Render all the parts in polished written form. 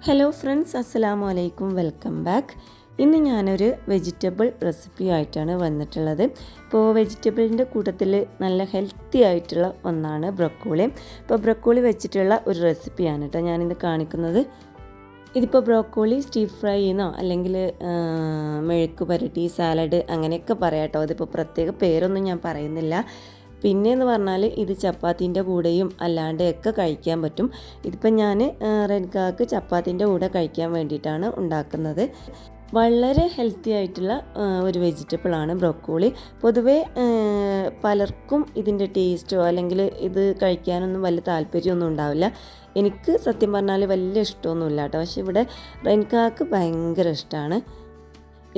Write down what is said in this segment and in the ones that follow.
Hello friends, അസ്സലാമു അലൈക്കും. Welcome back. ഇന്ന് ഞാനൊരു വെജിറ്റബിൾ റെസിപ്പി ആയിട്ടാണ് വന്നിട്ടുള്ളത്. ഇപ്പോൾ വെജിറ്റബിളിൻ്റെ കൂട്ടത്തിൽ നല്ല ഹെൽത്തി ആയിട്ടുള്ള ഒന്നാണ് ബ്രൊക്കോളി. ഇപ്പോൾ ബ്രൊക്കോളി വെച്ചിട്ടുള്ള ഒരു റെസിപ്പിയാണ് കേട്ടോ ഞാനിത് കാണിക്കുന്നത്. ഇതിപ്പോൾ ബ്രോക്കോളി സ്റ്റീർ ഫ്രൈ ചെയ്യുന്നോ അല്ലെങ്കിൽ മെഴുക്ക് പുരട്ടി, സാലഡ് അങ്ങനെയൊക്കെ പറയാം കേട്ടോ. അതിപ്പോൾ പ്രത്യേക പേരൊന്നും ഞാൻ പറയുന്നില്ല. പിന്നെയെന്ന് പറഞ്ഞാൽ ഇത് ചപ്പാത്തിൻ്റെ കൂടെയും അല്ലാണ്ടൊക്കെ കഴിക്കാൻ പറ്റും. ഇതിപ്പോൾ ഞാൻ റെൻകാക്ക് ചപ്പാത്തിൻ്റെ കൂടെ കഴിക്കാൻ വേണ്ടിയിട്ടാണ് ഉണ്ടാക്കുന്നത്. വളരെ ഹെൽത്തി ആയിട്ടുള്ള ഒരു വെജിറ്റബിളാണ് ബ്രൊക്കോളി. പൊതുവേ പലർക്കും ഇതിൻ്റെ ടേസ്റ്റോ അല്ലെങ്കിൽ ഇത് കഴിക്കാനൊന്നും വലിയ താല്പര്യമൊന്നും ഉണ്ടാവില്ല. എനിക്ക് സത്യം പറഞ്ഞാൽ വലിയ ഇഷ്ടമൊന്നുമില്ല കേട്ടോ. പക്ഷെ ഇവിടെ റെൻകാക്ക് ഭയങ്കര ഇഷ്ടമാണ്.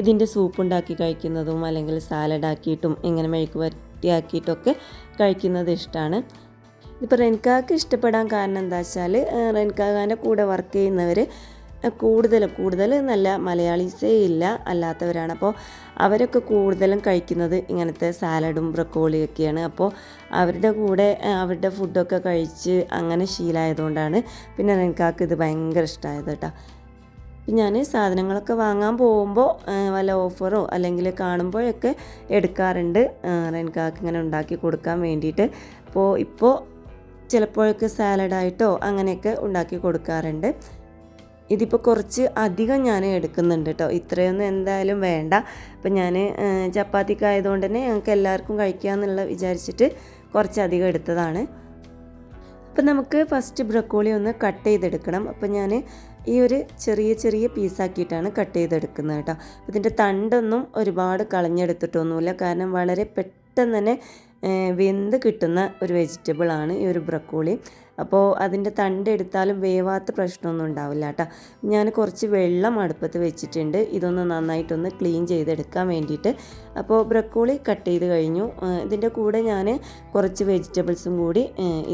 ഇതിൻ്റെ സൂപ്പ് ഉണ്ടാക്കി കഴിക്കുന്നതും അല്ലെങ്കിൽ സാലഡാക്കിയിട്ടും ഇങ്ങനെ മെഴുക്ക് വരട്ടിയാക്കിയിട്ടൊക്കെ കഴിക്കുന്നത് ഇഷ്ടമാണ്. ഇപ്പോൾ റെൻകാക്ക് ഇഷ്ടപ്പെടാൻ കാരണം എന്താ വെച്ചാൽ റെൻകാക്കാൻ്റെ കൂടെ വർക്ക് ചെയ്യുന്നവർ കൂടുതൽ നല്ല മലയാളീസേ ഇല്ല, അല്ലാത്തവരാണ്. അപ്പോൾ അവരൊക്കെ കൂടുതലും കഴിക്കുന്നത് ഇങ്ങനത്തെ സാലഡും ബ്രൊക്കോളിയൊക്കെയാണ്. അപ്പോൾ അവരുടെ കൂടെ അവരുടെ ഫുഡൊക്കെ കഴിച്ച് അങ്ങനെ ശീലമായതുകൊണ്ടാണ് പിന്നെ റെൻകാക്ക് ഇത് ഭയങ്കര ഇഷ്ടമായത് കേട്ടോ. ഞാൻ സാധനങ്ങളൊക്കെ വാങ്ങാൻ പോകുമ്പോൾ വല്ല ഓഫറോ അല്ലെങ്കിൽ കാണുമ്പോഴൊക്കെ എടുക്കാറുണ്ട് റെൻകാക്ക് ഇങ്ങനെ ഉണ്ടാക്കി കൊടുക്കാൻ വേണ്ടിയിട്ട്. ഇപ്പോൾ ചിലപ്പോഴൊക്കെ സാലഡായിട്ടോ അങ്ങനെയൊക്കെ ഉണ്ടാക്കി കൊടുക്കാറുണ്ട്. ഇതിപ്പോൾ കുറച്ച് അധികം ഞാൻ എടുക്കുന്നുണ്ട് കേട്ടോ. ഇത്രയൊന്നും എന്തായാലും വേണ്ട. അപ്പം ഞാൻ ചപ്പാത്തിക്കായതുകൊണ്ട് തന്നെ ഞങ്ങൾക്ക് എല്ലാവർക്കും കഴിക്കാമെന്നുള്ള വിചാരിച്ചിട്ട് കുറച്ചധികം എടുത്തതാണ്. അപ്പം നമുക്ക് ഫസ്റ്റ് ബ്രൊക്കോളി ഒന്ന് കട്ട് ചെയ്തെടുക്കണം. അപ്പം ഞാൻ ഈ ഒരു ചെറിയ പീസാക്കിയിട്ടാണ് കട്ട് ചെയ്തെടുക്കുന്നത് കേട്ടോ. ഇതിൻ്റെ തണ്ടൊന്നും ഒരുപാട് കളഞ്ഞെടുത്തിട്ടൊന്നുമില്ല, കാരണം വളരെ പെട്ടെന്ന് തന്നെ വെന്ത് കിട്ടുന്ന ഒരു വെജിറ്റബിളാണ് ഈ ഒരു ബ്രൊക്കോളി. അപ്പോൾ അതിൻ്റെ തണ്ട് എടുത്താലും വേവാത്ത പ്രശ്നമൊന്നും ഉണ്ടാവില്ല കേട്ടോ. ഞാൻ കുറച്ച് വെള്ളം അടുപ്പത്ത് വെച്ചിട്ടുണ്ട്, ഇതൊന്ന് നന്നായിട്ടൊന്ന് ക്ലീൻ ചെയ്തെടുക്കാൻ വേണ്ടിയിട്ട്. അപ്പോൾ ബ്രൊക്കോളി കട്ട് ചെയ്ത് കഴിഞ്ഞു. ഇതിൻ്റെ കൂടെ ഞാൻ കുറച്ച് വെജിറ്റബിൾസും കൂടി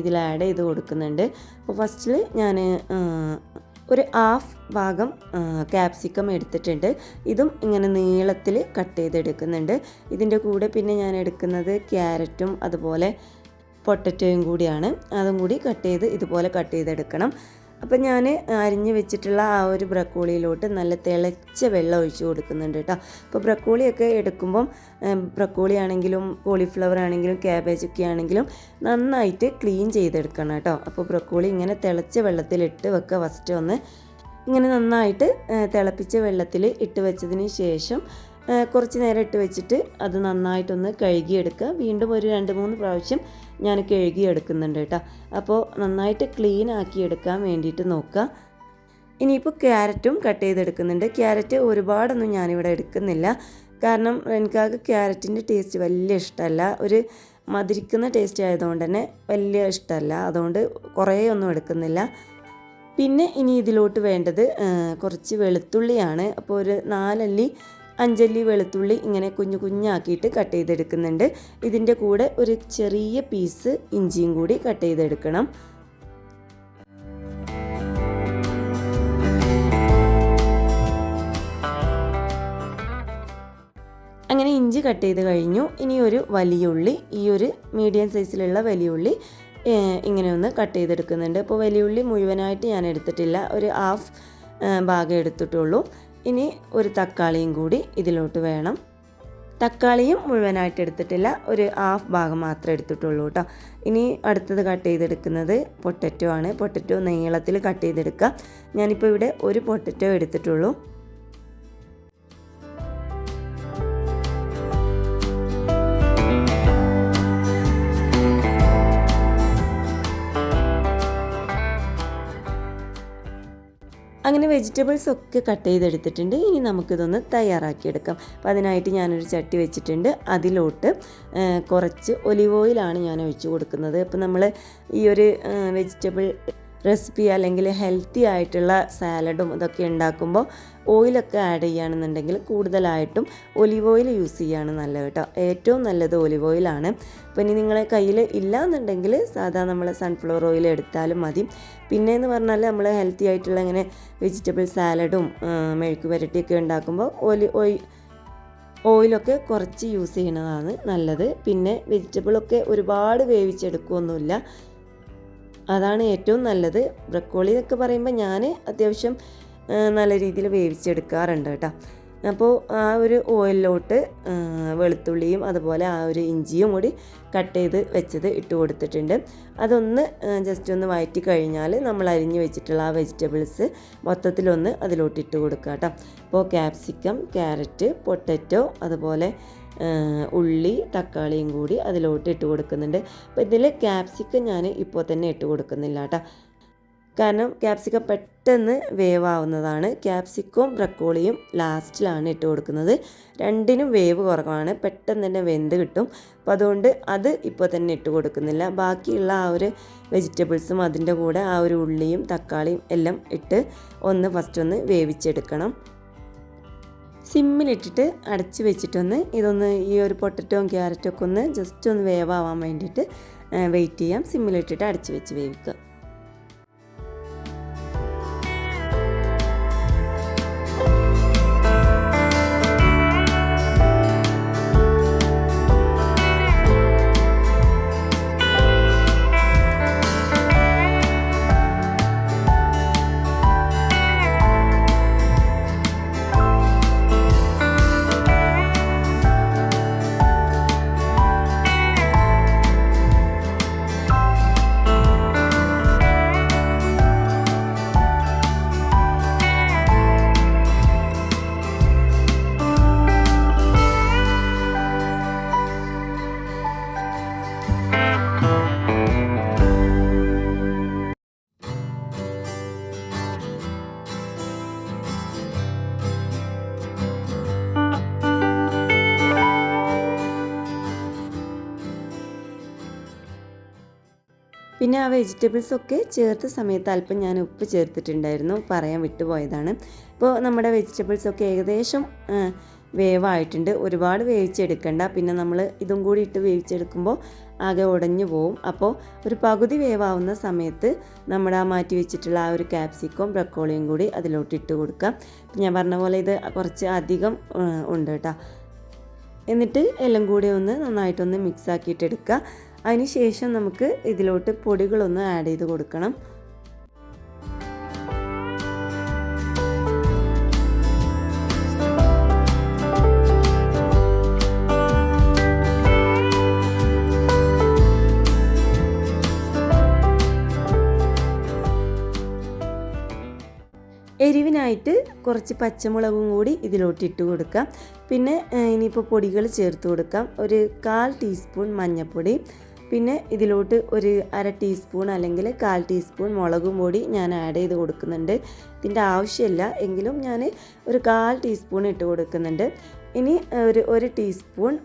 ഇതിൽ ആഡ് ചെയ്ത് കൊടുക്കുന്നുണ്ട്. അപ്പോൾ ഫസ്റ്റിൽ ഞാൻ ഒരു ഹാഫ് ഭാഗം ക്യാപ്സിക്കം എടുത്തിട്ടുണ്ട്. ഇതും ഇങ്ങനെ നീളത്തിൽ കട്ട് ചെയ്തെടുക്കുന്നുണ്ട്. ഇതിൻ്റെ കൂടെ പിന്നെ ഞാൻ എടുക്കുന്നത് ക്യാരറ്റും അതുപോലെ പൊട്ടറ്റോയും കൂടിയാണ്. അതും കൂടി ഇതുപോലെ കട്ട് ചെയ്തെടുക്കണം. അപ്പം ഞാൻ അരിഞ്ഞ് വെച്ചിട്ടുള്ള ആ ഒരു ബ്രൊക്കോളിയിലോട്ട് നല്ല തിളച്ച വെള്ളം ഒഴിച്ച് കൊടുക്കുന്നുണ്ട് കേട്ടോ. അപ്പോൾ ബ്രൊക്കോളിയൊക്കെ എടുക്കുമ്പം ബ്രൊക്കോളി ആണെങ്കിലും കോളിഫ്ലവർ ആണെങ്കിലും ക്യാബേജൊക്കെ ആണെങ്കിലും നന്നായിട്ട് ക്ലീൻ ചെയ്തെടുക്കണം കേട്ടോ. അപ്പോൾ ബ്രൊക്കോളി ഇങ്ങനെ തിളച്ച വെള്ളത്തിലിട്ട് വെക്കുക. ഫസ്റ്റ് ഒന്ന് ഇങ്ങനെ നന്നായിട്ട് തിളപ്പിച്ച വെള്ളത്തിൽ ഇട്ട് വെച്ചതിന് ശേഷം കുറച്ച് നേരം ഇട്ട് വെച്ചിട്ട് അത് നന്നായിട്ടൊന്ന് കഴുകിയെടുക്കുക. വീണ്ടും ഒരു 2-3 പ്രാവശ്യം ഞാൻ കഴുകിയെടുക്കുന്നുണ്ട് കേട്ടോ. അപ്പോൾ നന്നായിട്ട് ക്ലീൻ ആക്കി എടുക്കാൻ വേണ്ടിയിട്ട് നോക്കുക. ഇനിയിപ്പോൾ ക്യാരറ്റും കട്ട് ചെയ്തെടുക്കുന്നുണ്ട്. ക്യാരറ്റ് ഒരുപാടൊന്നും ഞാനിവിടെ എടുക്കുന്നില്ല, കാരണം എനിക്കാകെ ക്യാരറ്റിൻ്റെ ടേസ്റ്റ് വലിയ ഇഷ്ടമല്ല. ഒരു മധുരിക്കുന്ന ടേസ്റ്റ് ആയതുകൊണ്ട് തന്നെ വലിയ ഇഷ്ടമല്ല, അതുകൊണ്ട് കുറേ ഒന്നും എടുക്കുന്നില്ല. പിന്നെ ഇനി ഇതിലോട്ട് വേണ്ടത് കുറച്ച് വെളുത്തുള്ളിയാണ്. അപ്പോൾ ഒരു 4 അല്ലി വെളുത്തുള്ളി ഇങ്ങനെ കുഞ്ഞാക്കിയിട്ട് കട്ട് ചെയ്തെടുക്കുന്നുണ്ട്. ഇതിൻ്റെ കൂടെ ഒരു ചെറിയ പീസ് ഇഞ്ചിയും കൂടി കട്ട് ചെയ്തെടുക്കണം. അങ്ങനെ ഇഞ്ചി കട്ട് ചെയ്ത് കഴിഞ്ഞു. ഇനി ഒരു വലിയ ഉള്ളി, ഈ ഒരു മീഡിയം സൈസിലുള്ള വലിയ ഉള്ളി ഇങ്ങനെ ഒന്ന് കട്ട് ചെയ്തെടുക്കുന്നുണ്ട്. അപ്പോൾ വലിയ ഉള്ളി മുഴുവനായിട്ട് ഞാൻ എടുത്തിട്ടില്ല, ഒരു ഹാഫ് ഭാഗം എടുത്തിട്ടുള്ളൂ. ഇനി ഒരു തക്കാളിയും കൂടി ഇതിലോട്ട് വേണം. തക്കാളിയും മുഴുവനായിട്ട് എടുത്തിട്ടില്ല, ഒരു ഹാഫ് ഭാഗം മാത്രമേ എടുത്തിട്ടുള്ളൂ കേട്ടോ. ഇനി അടുത്തത് കട്ട് ചെയ്തെടുക്കുന്നത് പൊട്ടറ്റോ ആണ്. പൊട്ടറ്റോ നീളത്തിൽ കട്ട് ചെയ്തെടുക്കുക. ഞാനിപ്പോൾ ഇവിടെ ഒരു പൊട്ടറ്റോ എടുത്തിട്ടുള്ളൂ. അങ്ങനെ വെജിറ്റബിൾസ് ഒക്കെ കട്ട് ചെയ്തെടുത്തിട്ടുണ്ട്. ഇനി നമുക്കിതൊന്ന് തയ്യാറാക്കിയെടുക്കാം. അപ്പോൾ അതിനായിട്ട് ഞാനൊരു ചട്ടി വെച്ചിട്ടുണ്ട്. അതിലോട്ട് കുറച്ച് ഒലിവ് ഓയിലാണ് ഞാൻ ഒഴിച്ച് കൊടുക്കുന്നത്. അപ്പോൾ നമ്മൾ ഈ ഒരു വെജിറ്റബിൾ റെസിപ്പി അല്ലെങ്കിൽ ഹെൽത്തി ആയിട്ടുള്ള സാലഡും ഇതൊക്കെ ഉണ്ടാക്കുമ്പോൾ ഓയിലൊക്കെ ആഡ് ചെയ്യുകയാണെന്നുണ്ടെങ്കിൽ കൂടുതലായിട്ടും ഒലിവ് ഓയിൽ യൂസ് ചെയ്യുകയാണ് നല്ലത് കേട്ടോ. ഏറ്റവും നല്ലത് ഒലിവ് ഓയിലാണ്. അപ്പോൾ ഇനി നിങ്ങളെ കയ്യിൽ ഇല്ല എന്നുണ്ടെങ്കിൽ സാധാ നമ്മൾ സൺഫ്ലവർ ഓയിൽ എടുത്താലും മതി. പിന്നെയെന്ന് പറഞ്ഞാൽ നമ്മൾ ഹെൽത്തി ആയിട്ടുള്ള ഇങ്ങനെ വെജിറ്റബിൾ സാലഡും മെഴുക്ക് പുരട്ടിയൊക്കെ ഉണ്ടാക്കുമ്പോൾ ഓയിലൊക്കെ കുറച്ച് യൂസ് ചെയ്യുന്നതാണ് നല്ലത്. പിന്നെ വെജിറ്റബിളൊക്കെ ഒരുപാട് വേവിച്ചെടുക്കുകയൊന്നുമില്ല, അതാണ് ഏറ്റവും നല്ലത്. ബ്രക്കോളി എന്നൊക്കെ പറയുമ്പോൾ ഞാൻ അത്യാവശ്യം നല്ല രീതിയിൽ വേവിച്ചെടുക്കാറുണ്ട് കേട്ടോ. അപ്പോൾ ആ ഒരു ഓയിലിലോട്ട് വെളുത്തുള്ളിയും അതുപോലെ ആ ഒരു ഇഞ്ചിയും കൂടി കട്ട് ചെയ്ത് വെച്ചത് ഇട്ട് കൊടുത്തിട്ടുണ്ട്. അതൊന്ന് ജസ്റ്റ് ഒന്ന് വഴറ്റി കഴിഞ്ഞാൽ നമ്മൾ അരിഞ്ഞ് വെച്ചിട്ടുള്ള ആ വെജിറ്റബിൾസ് മൊത്തത്തിലൊന്ന് അതിലോട്ട് ഇട്ട് കൊടുക്കുക കേട്ടോ. അപ്പോൾ ക്യാപ്സിക്കം, ക്യാരറ്റ്, പൊട്ടറ്റോ, അതുപോലെ ഉള്ളി, തക്കാളിയും കൂടി അതിലോട്ട് ഇട്ട് കൊടുക്കുന്നുണ്ട്. അപ്പോൾ ഇതിൽ ക്യാപ്സിക്കം ഞാൻ ഇപ്പോൾ തന്നെ ഇട്ട് കൊടുക്കുന്നില്ല കേട്ടോ, കാരണം ക്യാപ്സിക്കം പെട്ടെന്ന് വേവാവുന്നതാണ്. ക്യാപ്സിക്കവും ബ്രക്കോളിയും ലാസ്റ്റിലാണ് ഇട്ട് കൊടുക്കുന്നത്. രണ്ടിനും വേവ് കുറവാണ്, പെട്ടെന്ന് തന്നെ വെന്ത് കിട്ടും. അപ്പോൾ അതുകൊണ്ട് അത് ഇപ്പോൾ തന്നെ ഇട്ട് കൊടുക്കുന്നില്ല. ബാക്കിയുള്ള ആ ഒരു വെജിറ്റബിൾസും അതിൻ്റെ കൂടെ ആ ഒരു ഉള്ളിയും തക്കാളിയും എല്ലാം ഇട്ട് ഫസ്റ്റ് ഒന്ന് വേവിച്ചെടുക്കണം. സിമ്മിലിട്ടിട്ട് അടച്ച് വെച്ചിട്ടൊന്ന് ഈ ഒരു പൊട്ടറ്റോയും ക്യാരറ്റും ഒക്കെ ഒന്ന് ജസ്റ്റ് ഒന്ന് വേവാവാൻ വേണ്ടിയിട്ട് വെയിറ്റ് ചെയ്യാം. സിമ്മിലിട്ടിട്ട് അടച്ച് വെച്ച് വേവിക്കുക. പിന്നെ ആ വെജിറ്റബിൾസൊക്കെ ചേർത്ത സമയത്ത് അല്പം ഞാൻ ഉപ്പ് ചേർത്തിട്ടുണ്ടായിരുന്നു, പറയാൻ വിട്ടുപോയതാണ്. ഇപ്പോൾ നമ്മുടെ വെജിറ്റബിൾസൊക്കെ ഏകദേശം വേവായിട്ടുണ്ട്. ഒരുപാട് വേവിച്ചെടുക്കണ്ട, പിന്നെ നമ്മൾ ഇതും കൂടി ഇട്ട് വേവിച്ചെടുക്കുമ്പോൾ ആകെ ഉടഞ്ഞു പോവും. അപ്പോൾ ഒരു പകുതി വേവാവുന്ന സമയത്ത് നമ്മുടെ ആ മാറ്റി വെച്ചിട്ടുള്ള ആ ഒരു ക്യാപ്സിക്കവും ബ്രക്കോളിയും കൂടി അതിലോട്ട് ഇട്ട് കൊടുക്കാം. ഞാൻ പറഞ്ഞ പോലെ ഇത് കുറച്ച് അധികം ഉണ്ട് കേട്ടോ. എന്നിട്ട് എല്ലാം കൂടി ഒന്ന് നന്നായിട്ടൊന്ന് മിക്സ് ആക്കിയിട്ടെടുക്കുക. അതിന് ശേഷം നമുക്ക് ഇതിലോട്ട് പൊടികളൊന്ന് ആഡ് ചെയ്ത് കൊടുക്കണം. എരിവിനായിട്ട് കുറച്ച് പച്ചമുളകും കൂടി ഇതിലോട്ട് ഇട്ട് കൊടുക്കാം. പിന്നെ ഇനിയിപ്പോൾ പൊടികൾ ചേർത്ത് കൊടുക്കാം. ഒരു 1/4 ടീസ്പൂൺ മഞ്ഞൾപ്പൊടി, പിന്നെ ഇതിലോട്ട് ഒരു 1/2 ടീസ്പൂൺ അല്ലെങ്കിൽ 1/4 ടീസ്പൂൺ മുളകും പൊടി ഞാൻ ആഡ് ചെയ്ത് കൊടുക്കുന്നുണ്ട്. ഇതിൻ്റെ ആവശ്യമില്ല എങ്കിലും ഞാൻ ഒരു 1/4 ടീസ്പൂൺ ഇട്ട് കൊടുക്കുന്നുണ്ട്. ഇനി ഒരു ടീസ്പൂൺ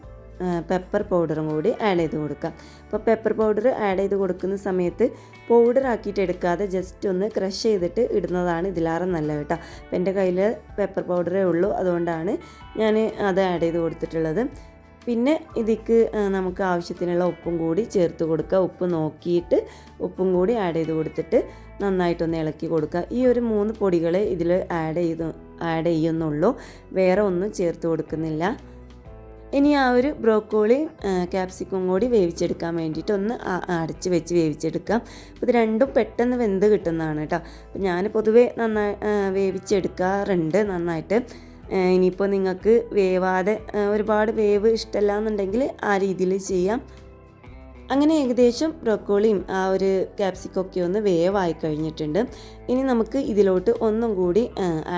പെപ്പർ പൗഡറും കൂടി ആഡ് ചെയ്ത് കൊടുക്കാം. അപ്പോൾ പെപ്പർ പൗഡർ ആഡ് ചെയ്ത് കൊടുക്കുന്ന സമയത്ത് പൗഡർ ആക്കിയിട്ട് എടുക്കാതെ ജസ്റ്റ് ഒന്ന് ക്രഷ് ചെയ്തിട്ട് ഇടുന്നതാണ് ഇതിലാറെ നല്ലത് കേട്ടോ. അപ്പോൾ എൻ്റെ കയ്യിൽ പെപ്പർ പൗഡറേ ഉള്ളൂ, അതുകൊണ്ടാണ് ഞാൻ അത് ആഡ് ചെയ്ത് കൊടുത്തിട്ടുള്ളത്. പിന്നെ ഇതിക്ക് നമുക്ക് ആവശ്യത്തിനുള്ള ഉപ്പും കൂടി ചേർത്ത് കൊടുക്കുക. ഉപ്പ് നോക്കിയിട്ട് ഉപ്പും കൂടി ആഡ് ചെയ്ത് കൊടുത്തിട്ട് നന്നായിട്ടൊന്ന് ഇളക്കി കൊടുക്കുക. ഈ ഒരു 3 പൊടികളെ ഇതിൽ ആഡ് ചെയ്യുന്നുള്ളൂ, വേറെ ഒന്നും ചേർത്ത് കൊടുക്കുന്നില്ല. ഇനി ആ ഒരു ബ്രോക്കോളി ക്യാപ്സിക്കും കൂടി വേവിച്ചെടുക്കാൻ വേണ്ടിയിട്ട് ഒന്ന് അടച്ച് വെച്ച് വേവിച്ചെടുക്കാം. അപ്പോൾ ഇത് രണ്ടും പെട്ടെന്ന് വെന്ത് കിട്ടുന്നതാണ് കേട്ടോ. അപ്പോൾ ഞാൻ പൊതുവേ നന്നായി വേവിച്ചെടുക്കാറുണ്ട് നന്നായിട്ട്. ഇനിയിപ്പോൾ നിങ്ങൾക്ക് വേവാതെ ഒരുപാട് വേവ് ഇഷ്ടമല്ല എന്നുണ്ടെങ്കിൽ ആ രീതിയിൽ ചെയ്യാം. അങ്ങനെ ഏകദേശം ബ്രോക്കോളിയും ആ ഒരു ക്യാപ്സിക്കൊക്കെ ഒന്ന് വേവായി കഴിഞ്ഞിട്ടുണ്ട്. ഇനി നമുക്ക് ഇതിലോട്ട് ഒന്നും കൂടി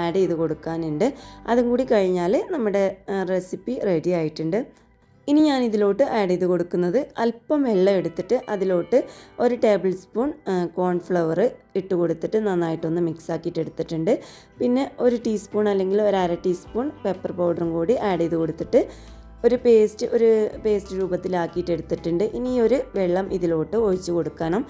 ആഡ് ചെയ്ത് കൊടുക്കാനുണ്ട്. അതും കൂടി കഴിഞ്ഞാൽ നമ്മുടെ റെസിപ്പി റെഡി ആയിട്ടുണ്ട്. ഇനി ഞാൻ ഇതിലോട്ട് ആഡ് ചെയ്ത് കൊടുക്കുന്നത് അല്പം വെള്ളം എടുത്തിട്ട് അതിലോട്ട് 1 ടേബിൾ സ്പൂൺ കോൺഫ്ലവർ ഇട്ട് കൊടുത്തിട്ട് നന്നായിട്ടൊന്ന് മിക്സ് ആക്കിയിട്ട് എടുത്തിട്ടുണ്ട്. പിന്നെ 1 ടീസ്പൂൺ അല്ലെങ്കിൽ ഒരു 1/2 ടീസ്പൂൺ പെപ്പർ പൗഡറും കൂടി ആഡ് ചെയ്ത് കൊടുത്തിട്ട് ഒരു പേസ്റ്റ് രൂപത്തിലാക്കിയിട്ട് എടുത്തിട്ടുണ്ട്. ഇനി ഒരു വെള്ളം ഇതിലോട്ട് ഒഴിച്ച് കൊടുക്കണം.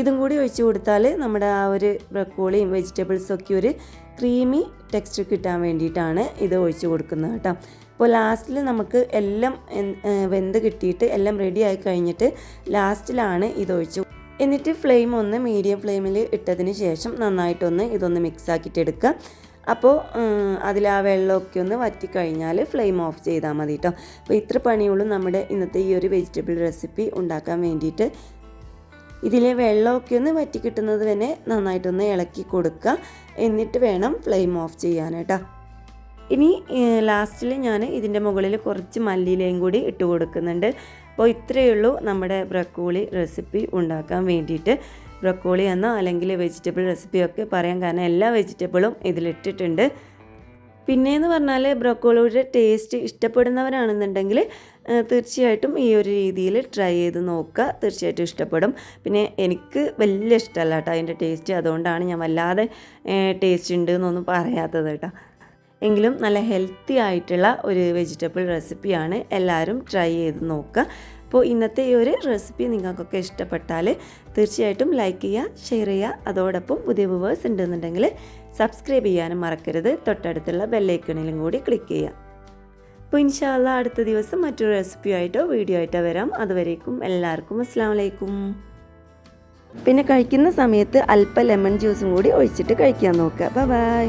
ഇതും കൂടി ഒഴിച്ച് കൊടുത്താൽ നമ്മുടെ ആ ഒരു ബ്രക്കോളിയും വെജിറ്റബിൾസൊക്കെ ഒരു ക്രീമി ടെക്സ്ചർ കിട്ടാൻ വേണ്ടിയിട്ടാണ് ഇത് ഒഴിച്ച് കൊടുക്കുന്നത് കേട്ടോ. അപ്പോൾ ലാസ്റ്റിൽ നമുക്ക് എല്ലാം വെന്ത് കിട്ടിയിട്ട് എല്ലാം റെഡി ആയി കഴിഞ്ഞിട്ട് ലാസ്റ്റിലാണ് ഇത് ഒഴിച്ച്, എന്നിട്ട് ഫ്ലെയിം ഒന്ന് മീഡിയം ഫ്ലെയിമിൽ ഇട്ടതിന് ശേഷം നന്നായിട്ടൊന്ന് ഇതൊന്ന് മിക്സ് ആക്കിയിട്ട് എടുക്കുക. അപ്പോൾ അതിൽ ആ വെള്ളമൊക്കെ ഒന്ന് വറ്റിക്കഴിഞ്ഞാൽ ഫ്ലെയിം ഓഫ് ചെയ്താൽ മതി കേട്ടോ. അപ്പോൾ ഇത്ര പണിയുള്ളൂ നമ്മുടെ ഇന്നത്തെ ഈ ഒരു വെജിറ്റബിൾ റെസിപ്പി ഉണ്ടാക്കാൻ വേണ്ടിയിട്ട്. ഇതിലെ വെള്ളമൊക്കെ ഒന്ന് വറ്റി കിട്ടുന്നത് വരെ നന്നായിട്ടൊന്ന് ഇളക്കി കൊടുക്കുക. എന്നിട്ട് വേണം ഫ്ലെയിം ഓഫ് ചെയ്യാൻ കേട്ടോ. ഇനി ലാസ്റ്റിൽ ഞാൻ ഇതിൻ്റെ മുകളിൽ കുറച്ച് മല്ലിയിലയും കൂടി ഇട്ട് കൊടുക്കുന്നുണ്ട്. അപ്പോൾ ഇത്രയേ ഉള്ളൂ നമ്മുടെ ബ്രക്കോളി റെസിപ്പി ഉണ്ടാക്കാൻ വേണ്ടിയിട്ട്. ബ്രക്കോളി എന്നോ അല്ലെങ്കിൽ വെജിറ്റബിൾ റെസിപ്പിയൊക്കെ പറയാൻ കാരണം എല്ലാ വെജിറ്റബിളും ഇതിലിട്ടിട്ടുണ്ട്. പിന്നെയെന്ന് പറഞ്ഞാൽ ബ്രക്കോളിയുടെ ടേസ്റ്റ് ഇഷ്ടപ്പെടുന്നവരാണെന്നുണ്ടെങ്കിൽ തീർച്ചയായിട്ടും ഈ ഒരു രീതിയിൽ ട്രൈ ചെയ്ത് നോക്കുക, തീർച്ചയായിട്ടും ഇഷ്ടപ്പെടും. പിന്നെ എനിക്ക് വലിയ ഇഷ്ടമല്ല കേട്ടോ അതിൻ്റെ ടേസ്റ്റ്, അതുകൊണ്ടാണ് ഞാൻ വല്ലാതെ ടേസ്റ്റ് ഉണ്ട് എന്നൊന്നും പറയാത്തത് കേട്ടോ. എങ്കിലും നല്ല ഹെൽത്തി ആയിട്ടുള്ള ഒരു വെജിറ്റബിൾ റെസിപ്പിയാണ്, എല്ലാവരും ട്രൈ ചെയ്ത് നോക്കുക. അപ്പോൾ ഇന്നത്തെ ഈ ഒരു റെസിപ്പി നിങ്ങൾക്കൊക്കെ ഇഷ്ടപ്പെട്ടാൽ തീർച്ചയായിട്ടും ലൈക്ക് ചെയ്യുക, ഷെയർ ചെയ്യുക. അതോടൊപ്പം പുതിയ വ്യൂവേഴ്സ് ഉണ്ടെന്നുണ്ടെങ്കിൽ സബ്സ്ക്രൈബ് ചെയ്യാനും മറക്കരുത്. തൊട്ടടുത്തുള്ള ബെല്ലൈക്കണിലും കൂടി ക്ലിക്ക് ചെയ്യുക. അപ്പോൾ ഇൻഷാ അല്ലാഹ് അടുത്ത ദിവസം മറ്റൊരു റെസിപ്പി ആയിട്ടോ വീഡിയോ ആയിട്ടോ വരാം. അതുവരേക്കും എല്ലാവർക്കും അസ്സലാമു അലൈക്കും. പിന്നെ കഴിക്കുന്ന സമയത്ത് അല്പം ലെമൺ ജ്യൂസും കൂടി ഒഴിച്ചിട്ട് കഴിക്കാൻ നോക്കുക. ബൈ.